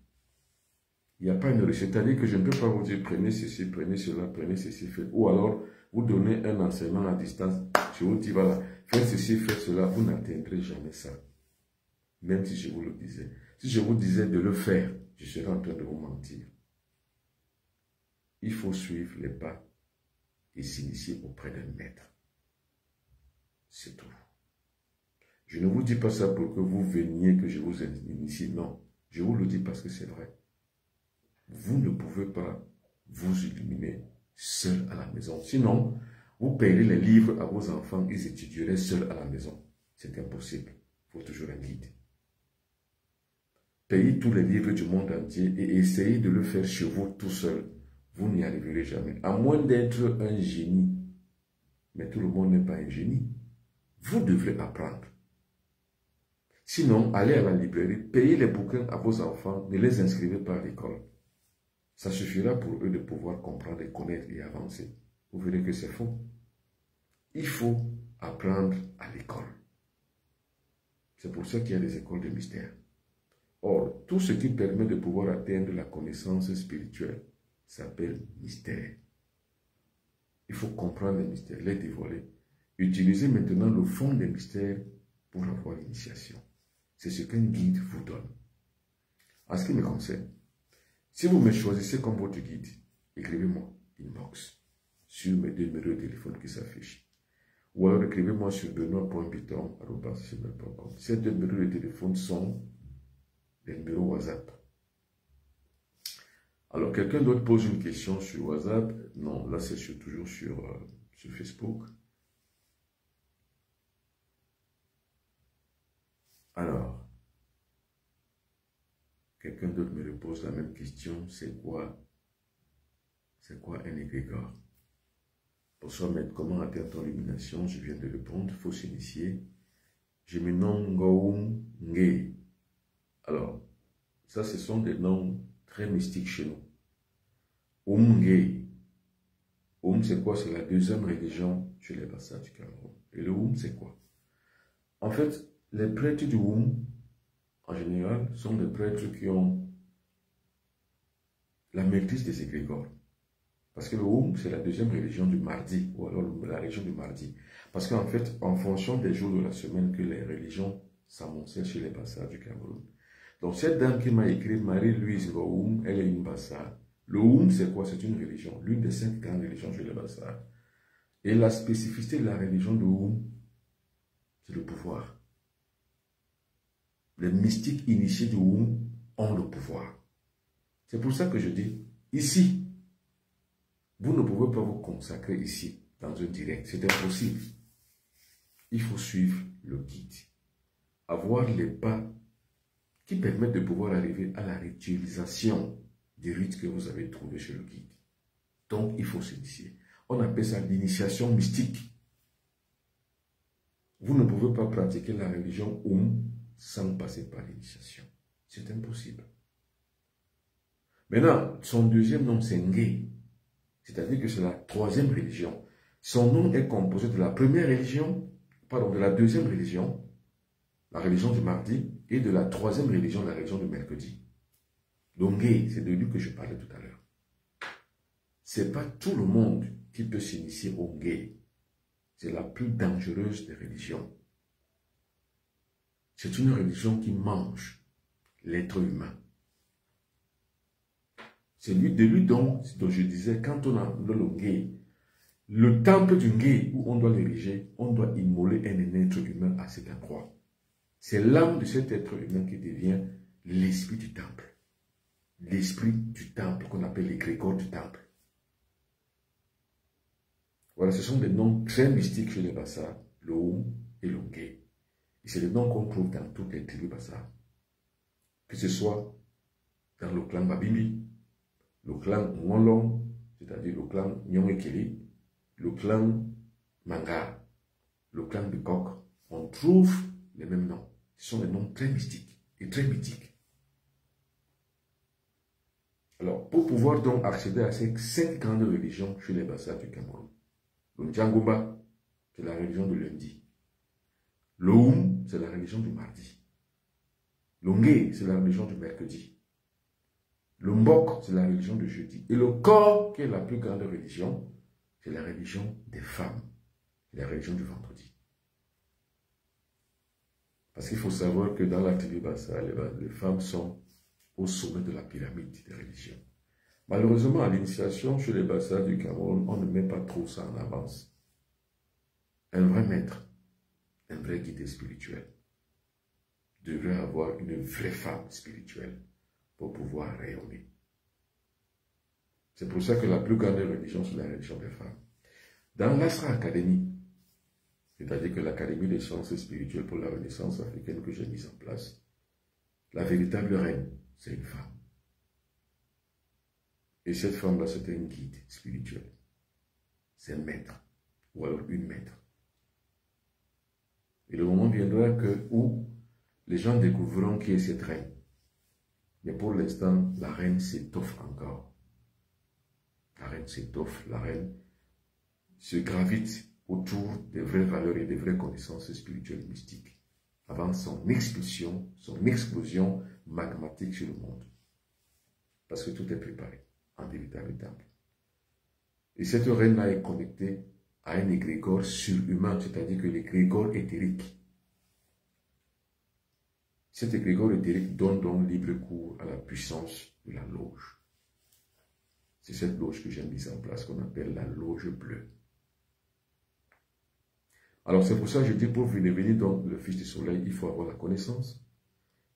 [SPEAKER 1] Il n'y a pas une recette. C'est-à-dire que je ne peux pas vous dire prenez ceci, prenez cela, prenez ceci, faites. Ou alors, vous donnez un enseignement à distance. Je vous dis, voilà, faites ceci, faites cela. Vous n'atteindrez jamais ça. Même si je vous le disais. Si je vous disais de le faire, je serais en train de vous mentir. Il faut suivre les pas et s'initier auprès d'un maître. C'est tout. Je ne vous dis pas ça pour que vous veniez, que je vous initie. Non. Je vous le dis parce que c'est vrai. Vous ne pouvez pas vous illuminer seul à la maison. Sinon, vous payerez les livres à vos enfants, ils étudieraient seuls à la maison. C'est impossible. Il faut toujours un guide. Payez tous les livres du monde entier et essayez de le faire chez vous tout seul. Vous n'y arriverez jamais. À moins d'être un génie. Mais tout le monde n'est pas un génie. Vous devrez apprendre. Sinon, allez à la librairie, payez les bouquins à vos enfants, ne les inscrivez pas à l'école. Ça suffira pour eux de pouvoir comprendre et connaître et avancer. Vous verrez que c'est faux. Il faut apprendre à l'école. C'est pour ça qu'il y a des écoles de mystère. Or, tout ce qui permet de pouvoir atteindre la connaissance spirituelle s'appelle mystère. Il faut comprendre les mystères, les dévoiler. Utilisez maintenant le fond des mystères pour avoir l'initiation. C'est ce qu'un guide vous donne. En ce qui me concerne, si vous me choisissez comme votre guide, écrivez-moi inbox sur mes 2 numéros de téléphone qui s'affichent. Ou alors écrivez-moi sur benoît.biton@gmail.com. Ces 2 numéros de téléphone sont des numéros WhatsApp. Alors, quelqu'un d'autre pose une question sur WhatsApp. Non, là, c'est toujours sur Facebook. Alors, quelqu'un d'autre me pose la même question. C'est quoi un égrégore? Bonsoir, maître. Comment atteindre l'illumination? Je viens de répondre. Il faut s'initier. Je me nomme Ngoum Nge. Alors, ça, ce sont des noms très mystiques chez nous. Nge. C'est quoi? C'est la 2e religion chez les Bassa du Cameroun. Et le c'est quoi? En fait, les prêtres du en général, sont des prêtres qui ont la maîtrise des égrégores. Parce que le c'est la 2e religion du mardi, ou alors la religion du mardi. Parce qu'en fait, en fonction des jours de la semaine que les religions s'amoncellent chez les Bassa du Cameroun. Donc cette dame qui m'a écrit, Marie-Louise Ngoum, elle est une Bassa. Le c'est quoi? C'est une religion, l'une des 5 grandes religions chez les Bassa. Et la spécificité de la religion de c'est le pouvoir. Les mystiques initiés du ont le pouvoir. C'est pour ça que je dis, ici, vous ne pouvez pas vous consacrer ici, dans un direct. C'est impossible. Il faut suivre le guide. Avoir les pas qui permettent de pouvoir arriver à la ritualisation des rites que vous avez trouvés chez le guide. Donc, il faut s'initier. On appelle ça l'initiation mystique. Vous ne pouvez pas pratiquer la religion sans passer par l'initiation. C'est impossible. Maintenant, son 2e nom, c'est Nge. C'est-à-dire que c'est la 3e religion. Son nom est composé de la première religion, pardon, de la 2e religion, la religion du mardi, et de la 3e religion, la religion du mercredi. Donc, Nge, c'est de lui que je parlais tout à l'heure. Ce n'est pas tout le monde qui peut s'initier au Nge. C'est la plus dangereuse des religions. C'est une religion qui mange l'être humain. C'est de lui dont je disais, quand on a le Nge, le temple du Nge où on doit l'ériger, on doit immoler un être humain à cet endroit. C'est l'âme de cet être humain qui devient l'esprit du temple. L'esprit du temple qu'on appelle l'égrégore du temple. Voilà, ce sont des noms très mystiques chez les Bassa, le et le Nge. Et c'est des noms qu'on trouve dans toutes les tribus Bassa. Que ce soit dans le clan Babimbi, le clan Ngolong, c'est-à-dire le clan Nyongekeli, le clan Manga, le clan Bikok, on trouve les mêmes noms. Ce sont des noms très mystiques et très mythiques. Alors, pour pouvoir donc accéder à ces 5 grandes religions chez les Bassa du Cameroun, le Ndjangomba, c'est la religion du lundi. L'Oum, c'est la religion du mardi. L'Ongé, c'est la religion du mercredi. Le Mbok, c'est la religion du jeudi. Et le Kor, qui est la plus grande religion, c'est la religion des femmes. La religion du vendredi. Parce qu'il faut savoir que dans la tribu Bassa, les femmes sont au sommet de la pyramide des religions. Malheureusement, à l'initiation chez les Bassa du Cameroun, on ne met pas trop ça en avance. Un vrai maître, un vrai guide spirituel, devrait avoir une vraie femme spirituelle pour pouvoir rayonner. C'est pour ça que la plus grande religion, c'est la religion des femmes. Dans l'Asra Academy, c'est-à-dire que l'Académie des sciences spirituelles pour la Renaissance africaine que j'ai mise en place, la véritable reine, c'est une femme. Et cette femme-là, c'est un guide spirituel. C'est un maître, ou alors une maître. Et le moment viendra où les gens découvriront qui est cette reine. Mais pour l'instant, la reine s'étoffe encore. La reine s'étoffe, la reine se gravite autour des vraies valeurs et des vraies connaissances spirituelles et mystiques, avant son expulsion, son explosion magmatique sur le monde. Parce que tout est préparé en véritable temple. Et cette reine-là est connectée à un égrégore surhumain, c'est-à-dire que l'égrégore éthérique. Cet égrégore éthérique donne donc libre cours à la puissance de la loge. C'est cette loge que j'ai mise en place, qu'on appelle la loge bleue. Alors c'est pour ça que je dis, pour devenir donc le Fils du Soleil, il faut avoir la connaissance,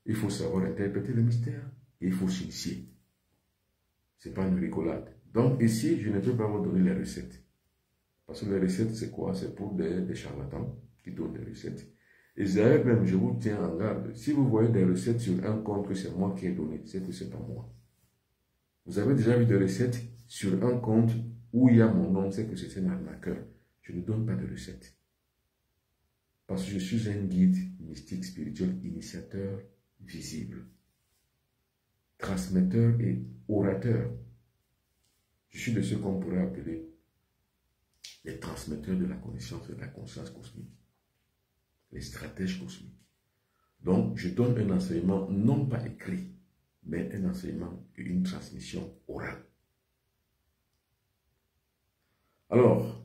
[SPEAKER 1] il faut savoir interpréter le mystère, et il faut s'initier. Ce n'est pas une rigolade. Donc ici, je ne peux pas vous donner les recettes. Parce que les recettes, c'est quoi? C'est pour des charlatans qui donnent des recettes. Et d'ailleurs même, je vous tiens en garde. Si vous voyez des recettes sur un compte que c'est moi qui ai donné, c'est que ce n'est pas moi. Vous avez déjà vu des recettes sur un compte où il y a mon nom, c'est que c'est un arnaqueur. Je ne donne pas de recettes. Parce que je suis un guide mystique, spirituel, initiateur, visible, transmetteur et orateur. Je suis de ceux qu'on pourrait appeler les transmetteurs de la connaissance et de la conscience cosmique, les stratèges cosmiques. Donc, je donne un enseignement non pas écrit, mais un enseignement et une transmission orale. Alors,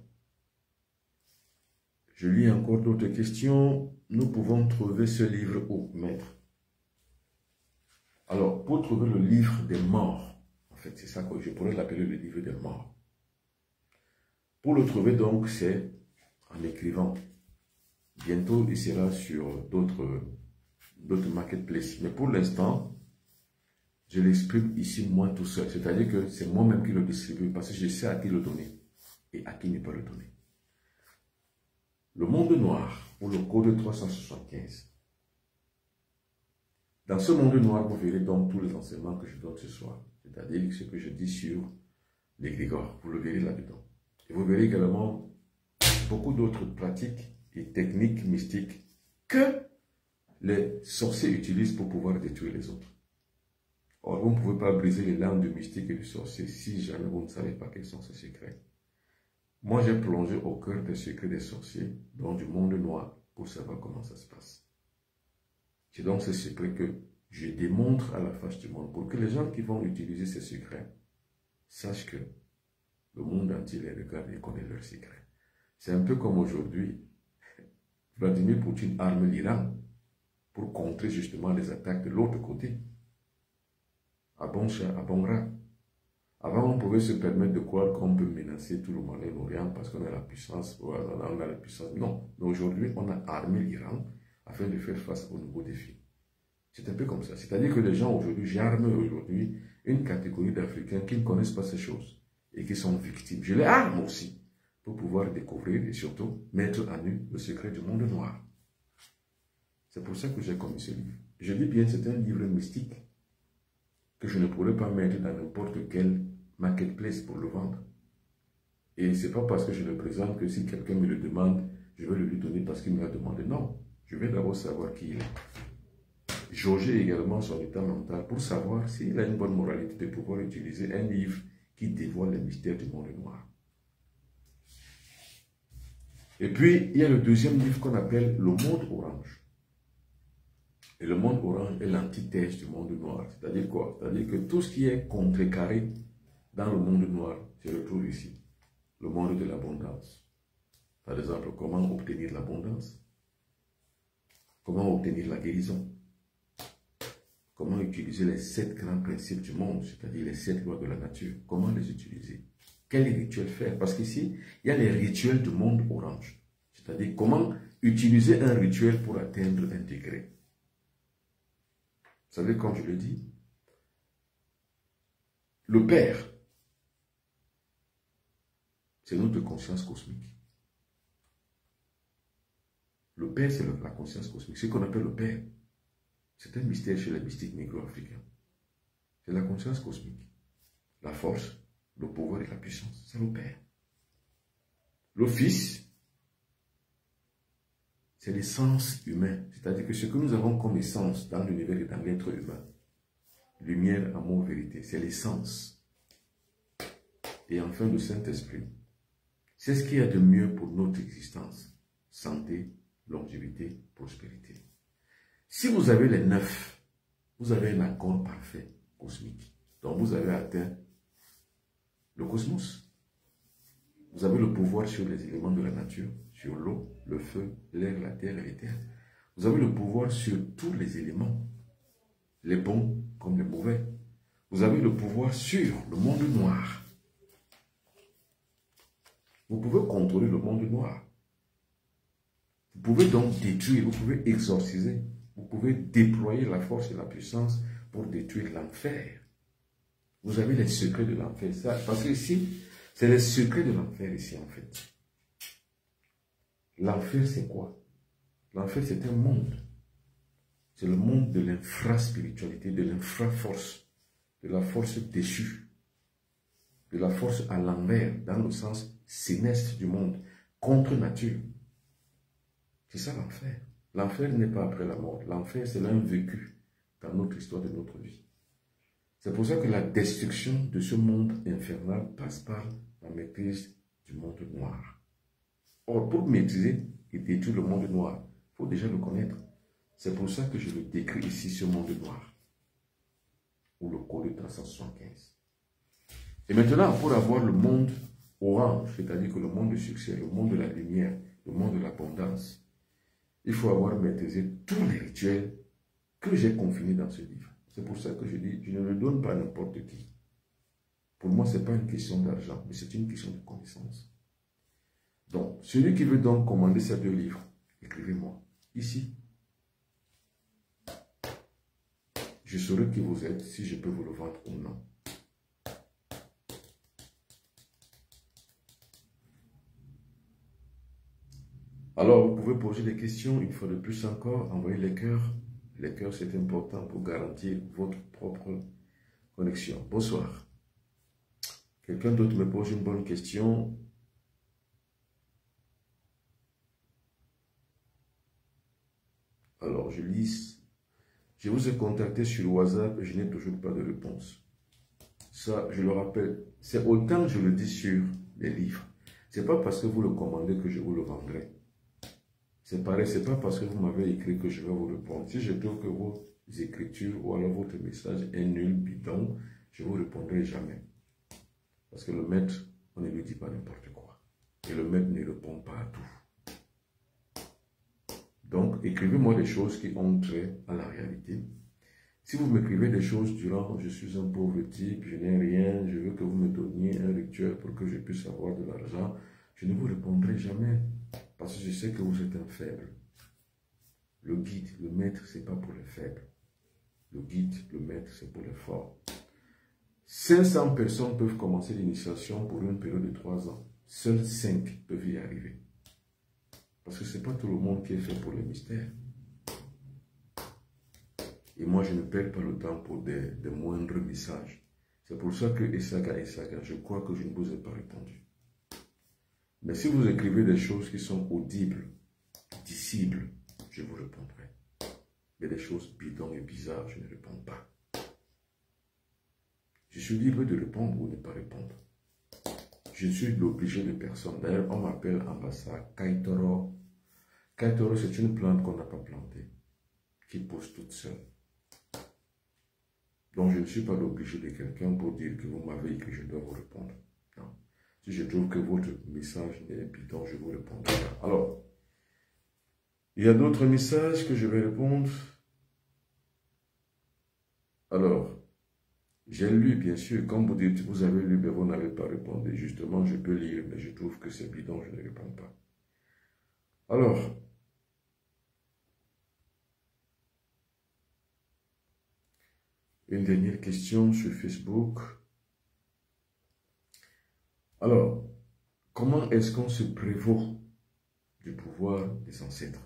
[SPEAKER 1] je lis encore d'autres questions. Nous pouvons trouver ce livre où, maître? Alors, pour trouver le livre des morts, en fait, c'est ça que je pourrais l'appeler le livre des morts. Pour le trouver, donc, c'est en écrivant. Bientôt, il sera sur d'autres marketplaces. Mais pour l'instant, je l'exprime ici, moi, tout seul. C'est-à-dire que c'est moi-même qui le distribue, parce que je sais à qui le donner et à qui ne pas le donner. Le monde noir, ou le code 375. Dans ce monde noir, vous verrez donc tous les enseignements que je donne ce soir. C'est-à-dire ce que je dis sur l'égrégore. Vous le verrez là-dedans. Et vous verrez également beaucoup d'autres pratiques et techniques mystiques que les sorciers utilisent pour pouvoir détruire les autres. Or, vous ne pouvez pas briser les langues du mystique et du sorcier si jamais vous ne savez pas quels sont ces secrets. Moi, j'ai plongé au cœur des secrets des sorciers, donc du monde noir, pour savoir comment ça se passe. C'est donc ce secret que je démontre à la face du monde, pour que les gens qui vont utiliser ces secrets sachent que le monde entier les regarde et connaît leurs secrets. C'est un peu comme aujourd'hui, Vladimir Poutine arme l'Iran pour contrer justement les attaques de l'autre côté. À bon chat, à bon rat. Avant, on pouvait se permettre de croire qu'on peut menacer tout le Moyen-Orient parce qu'on a la puissance. On a la puissance. Non, mais aujourd'hui, on a armé l'Iran afin de faire face aux nouveaux défis. C'est un peu comme ça. C'est-à-dire que les gens aujourd'hui, j'arme aujourd'hui une catégorie d'Africains qui ne connaissent pas ces choses et qui sont victimes. Je les arme aussi pour pouvoir découvrir et surtout mettre à nu le secret du monde noir. C'est pour ça que j'ai commis ce livre. Je dis bien, c'est un livre mystique que je ne pourrais pas mettre dans n'importe quel marketplace pour le vendre. Et ce n'est pas parce que je le présente que si quelqu'un me le demande, je vais le lui donner parce qu'il me l'a demandé. Non, je vais d'abord savoir qui il est. jauger également son état mental pour savoir s'il a une bonne moralité de pouvoir utiliser un livre qui dévoile les mystères du monde noir. Et puis, il y a le deuxième livre qu'on appelle Le Monde Orange. Et le monde orange est l'antithèse du monde noir. C'est-à-dire quoi? C'est-à-dire que tout ce qui est contrecarré dans le monde noir se retrouve ici. Le monde de l'abondance. Par exemple, comment obtenir l'abondance? Comment obtenir la guérison? Comment utiliser les 7 grands principes du monde, c'est-à-dire les 7 lois de la nature? Comment les utiliser? Quels rituels faire? Parce qu'ici, il y a les rituels du monde orange. C'est-à-dire comment utiliser un rituel pour atteindre un degré. Vous savez, comme je le dis, le Père, c'est notre conscience cosmique. Le Père, c'est la conscience cosmique. Ce qu'on appelle le Père, c'est un mystère chez les mystiques négro-africains. C'est la conscience cosmique. La force, le pouvoir et la puissance, c'est le Père. Le Fils, c'est l'essence humaine. C'est-à-dire que ce que nous avons comme essence dans l'univers et dans l'être humain, lumière, amour, vérité, c'est l'essence. Et enfin, le Saint-Esprit, c'est ce qu'il y a de mieux pour notre existence. Santé, longévité, prospérité. Si vous avez les 9, vous avez un accord parfait cosmique. Donc vous avez atteint le cosmos. Vous avez le pouvoir sur les éléments de la nature, sur l'eau, le feu, l'air, la terre et les terres. Vous avez le pouvoir sur tous les éléments, les bons comme les mauvais. Vous avez le pouvoir sur le monde noir. Vous pouvez contrôler le monde noir. Vous pouvez donc détruire, vous pouvez exorciser, vous pouvez déployer la force et la puissance pour détruire l'enfer. Vous avez les secrets de l'enfer. Parce que ici, c'est les secrets de l'enfer ici en fait. L'enfer c'est quoi? L'enfer c'est un monde. C'est le monde de l'infraspiritualité, de l'infraforce, de la force déchue, de la force à l'envers, dans le sens céleste du monde, contre nature. C'est ça l'enfer. L'enfer n'est pas après la mort. L'enfer, c'est l'un vécu dans notre histoire de notre vie. C'est pour ça que la destruction de ce monde infernal passe par la maîtrise du monde noir. Or, pour maîtriser et détruire le monde noir, il faut déjà le connaître. C'est pour ça que je le décris ici, ce monde noir, ou le code 375. Et maintenant, pour avoir le monde orange, c'est-à-dire que le monde du succès, le monde de la lumière, le monde de l'abondance, il faut avoir maîtrisé tous les rituels que j'ai confinés dans ce livre. C'est pour ça que je dis, je ne le donne pas à n'importe qui. Pour moi, ce n'est pas une question d'argent, mais c'est une question de connaissance. Donc, celui qui veut donc commander ces 2 livres, écrivez-moi ici. Je saurai qui vous êtes, si je peux vous le vendre ou non. Alors, vous pouvez poser des questions, une fois de plus encore, envoyer les cœurs. Les cœurs, c'est important pour garantir votre propre connexion. Bonsoir. Quelqu'un d'autre me pose une bonne question. Alors, je lis. Je vous ai contacté sur WhatsApp et je n'ai toujours pas de réponse. Ça, je le rappelle, c'est autant que je le dis sur les livres. Ce n'est pas parce que vous le commandez que je vous le vendrai. C'est pareil, ce n'est pas parce que vous m'avez écrit que je vais vous répondre. Si je trouve que vos écritures ou alors votre message est nul, bidon, je ne vous répondrai jamais. Parce que le maître, on ne lui dit pas n'importe quoi. Et le maître ne répond pas à tout. Donc, écrivez-moi des choses qui ont trait à la réalité. Si vous m'écrivez des choses durant « je suis un pauvre type, je n'ai rien, je veux que vous me donniez un rituel pour que je puisse avoir de l'argent », je ne vous répondrai jamais. Parce que je sais que vous êtes un faible. Le guide, le maître, ce n'est pas pour les faibles. Le guide, le maître, c'est pour les forts. 500 personnes peuvent commencer l'initiation pour une période de 3 ans. Seuls 5 peuvent y arriver. Parce que ce n'est pas tout le monde qui est fait pour le mystère. Et moi, je ne perds pas le temps pour des moindres messages. C'est pour ça que Esaga, je crois que je ne vous ai pas répondu. Mais si vous écrivez des choses qui sont audibles, dissibles, je vous répondrai. Mais des choses bidons et bizarres, je ne réponds pas. Je suis libre de répondre ou de ne pas répondre. Je suis l'obligé de personne. D'ailleurs, on m'appelle ambassade Kaitoro. Kaitoro, c'est une plante qu'on n'a pas plantée, qui pousse toute seule. Donc, je ne suis pas l'obligé de quelqu'un pour dire que vous m'avez écrit, je dois vous répondre. Non. Si je trouve que votre message est bidon, je vous répondrai pas. Alors, il y a d'autres messages que je vais répondre. Alors, j'ai lu, bien sûr, comme vous dites, vous avez lu, mais vous n'avez pas répondu. Justement, je peux lire, mais je trouve que c'est bidon, je ne réponds pas. Alors, une dernière question sur Facebook. Alors, comment est-ce qu'on se prévaut du pouvoir des ancêtres?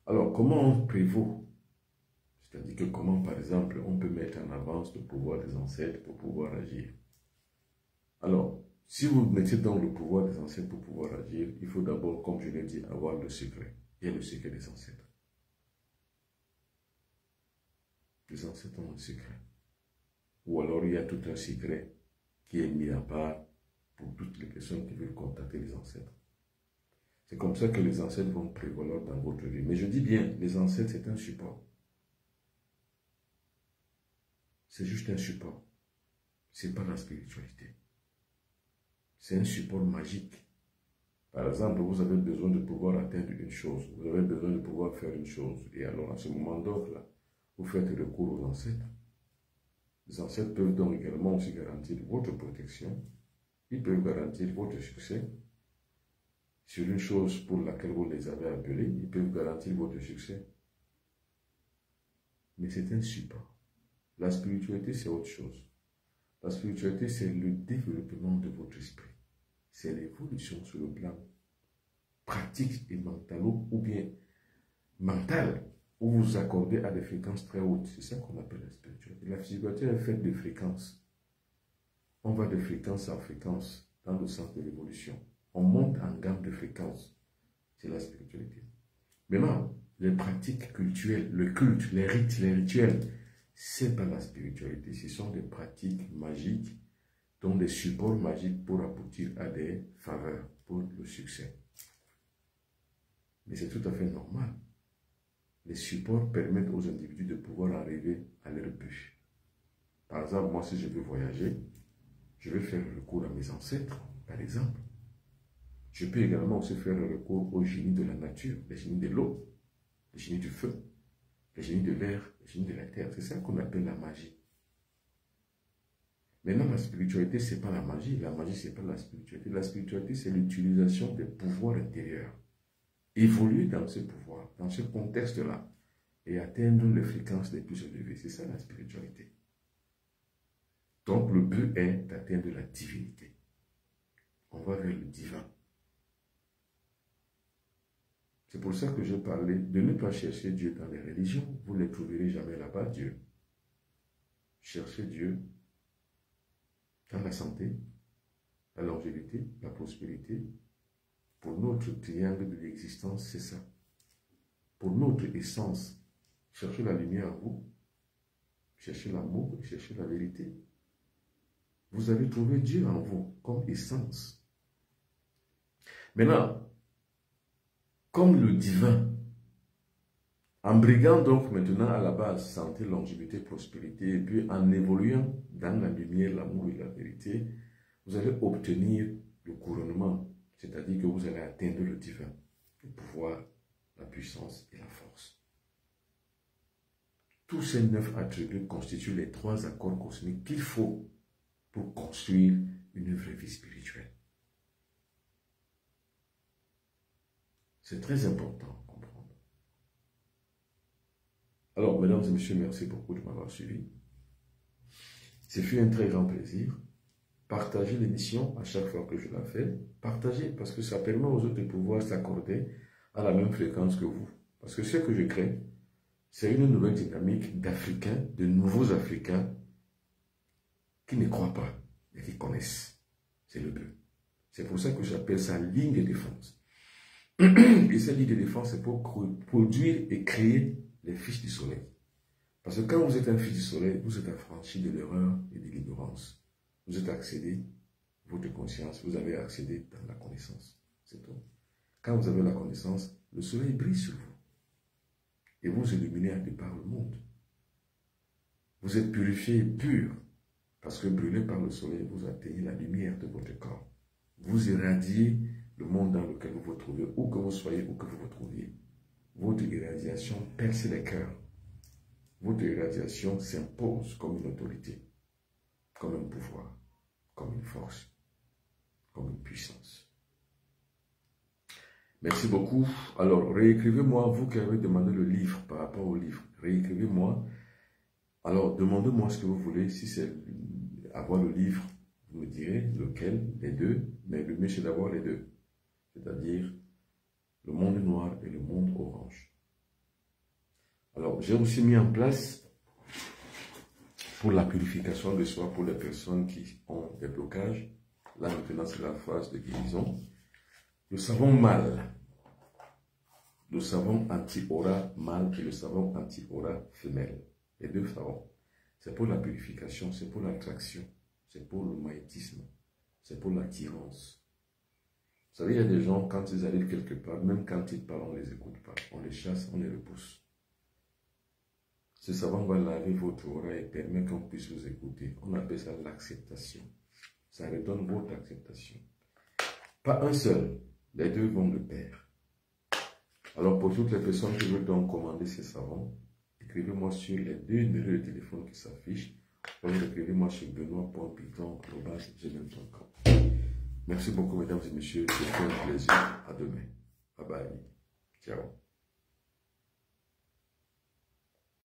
[SPEAKER 1] Alors, comment on prévaut? C'est-à-dire que comment, par exemple, on peut mettre en avance le pouvoir des ancêtres pour pouvoir agir. Alors, si vous mettez dans le pouvoir des ancêtres pour pouvoir agir, il faut d'abord, comme je l'ai dit, avoir le secret. Il y a le secret des ancêtres. Les ancêtres ont un secret. Ou alors il y a tout un secret qui est mis à part pour toutes les personnes qui veulent contacter les ancêtres. C'est comme ça que les ancêtres vont prévaloir dans votre vie. Mais je dis bien, les ancêtres, c'est un support. C'est juste un support. Ce n'est pas la spiritualité. C'est un support magique. Par exemple, vous avez besoin de pouvoir atteindre une chose. Vous avez besoin de pouvoir faire une chose. Et alors, à ce moment donc là, vous faites recours aux ancêtres. Les ancêtres peuvent donc également aussi garantir votre protection. Ils peuvent garantir votre succès. Sur une chose pour laquelle vous les avez appelés, ils peuvent garantir votre succès. Mais c'est un support. La spiritualité, c'est autre chose. La spiritualité, c'est le développement de votre esprit. C'est l'évolution sur le plan pratique et mental ou bien mental, où vous vous accordez à des fréquences très hautes. C'est ça qu'on appelle la spiritualité. La spiritualité est faite de fréquences. On va de fréquence en fréquence dans le sens de l'évolution. On monte en gamme de fréquences. C'est la spiritualité. Maintenant, les pratiques cultuelles, le culte, les rites, les rituels, c'est pas la spiritualité. Ce sont des pratiques magiques, dont des supports magiques pour aboutir à des faveurs, pour le succès. Mais c'est tout à fait normal. Les supports permettent aux individus de pouvoir arriver à leur but. Par exemple, moi, si je veux voyager, je vais faire recours à mes ancêtres, par exemple. Je peux également aussi faire recours aux génies de la nature, les génies de l'eau, les génies du feu, les génies de l'air, les génies de la terre. C'est ça qu'on appelle la magie. Maintenant, la spiritualité, ce n'est pas la magie. La magie, ce n'est pas la spiritualité. La spiritualité, c'est l'utilisation des pouvoirs intérieurs. Évoluer dans ce pouvoir, dans ce contexte-là, et atteindre les fréquences les plus élevées. C'est ça la spiritualité. Donc, le but est d'atteindre la divinité. On va vers le divin. C'est pour ça que je parlais de ne pas chercher Dieu dans les religions. Vous ne les trouverez jamais là-bas, Dieu. Cherchez Dieu dans la santé, la longévité, la prospérité. Pour notre triangle de l'existence, c'est ça. Pour notre essence, cherchez la lumière en vous, cherchez l'amour et cherchez la vérité. Vous avez trouvé Dieu en vous comme essence. Maintenant, comme le divin, en briguant donc maintenant à la base santé, longévité, prospérité, et puis en évoluant dans la lumière, l'amour et la vérité, vous allez obtenir le couronnement, c'est-à-dire que vous allez atteindre le divin, le pouvoir, la puissance et la force. Tous ces 9 attributs constituent les 3 accords cosmiques qu'il faut pour construire une vraie vie spirituelle. C'est très important à comprendre. Alors, mesdames et messieurs, merci beaucoup de m'avoir suivi. Ce fut un très grand plaisir. Partagez l'émission à chaque fois que je la fais. Partagez parce que ça permet aux autres de pouvoir s'accorder à la même fréquence que vous. Parce que ce que je crée, c'est une nouvelle dynamique d'Africains, de nouveaux Africains qui ne croient pas, mais qui connaissent. C'est le but. C'est pour ça que j'appelle ça ligne de défense. Et cette ligne de défense, c'est pour produire et créer les fils du soleil. Parce que quand vous êtes un fils du soleil, vous êtes affranchi de l'erreur et de l'ignorance. Vous êtes accédé, votre conscience, vous avez accédé dans la connaissance. C'est tout. Quand vous avez la connaissance, le soleil brille sur vous. Et vous illuminez de par le monde. Vous êtes purifié et pur. Parce que brûlé par le soleil, vous atteignez la lumière de votre corps. Vous irradiez le monde dans lequel vous vous trouvez, où que vous soyez, où que vous vous trouviez. Votre irradiation perce les cœurs. Votre irradiation s'impose comme une autorité, comme un pouvoir, comme une force, comme une puissance. Merci beaucoup. Alors, réécrivez-moi, vous qui avez demandé le livre par rapport au livre, réécrivez-moi. Alors, demandez-moi ce que vous voulez. Si c'est avoir le livre, vous me direz lequel, les deux, mais le mieux c'est d'avoir les deux. C'est-à-dire le monde noir et le monde orange. Alors, j'ai aussi mis en place pour la purification de soi, pour les personnes qui ont des blocages. Là, maintenant, c'est la phase de guérison. Le savon mâle, le savon anti-aura mâle et le savon anti-aura femelle. Les deux savons. C'est pour la purification, c'est pour l'attraction, c'est pour le magnétisme, c'est pour l'attirance. Vous savez, il y a des gens, quand ils arrivent quelque part, même quand ils parlent, on ne les écoute pas. On les chasse, on les repousse. Ce savon va laver votre aura et permet qu'on puisse vous écouter. On appelle ça l'acceptation. Ça redonne votre acceptation. Pas un seul. Les deux vont de pair. Alors pour toutes les personnes qui veulent donc commander ces savons, écrivez-moi sur les deux numéros de téléphone qui s'affichent. Ou écrivez-moi sur benoît.piton@gmail.com. Merci beaucoup mesdames et messieurs. C'était un plaisir. À demain. Bye bye. Ciao.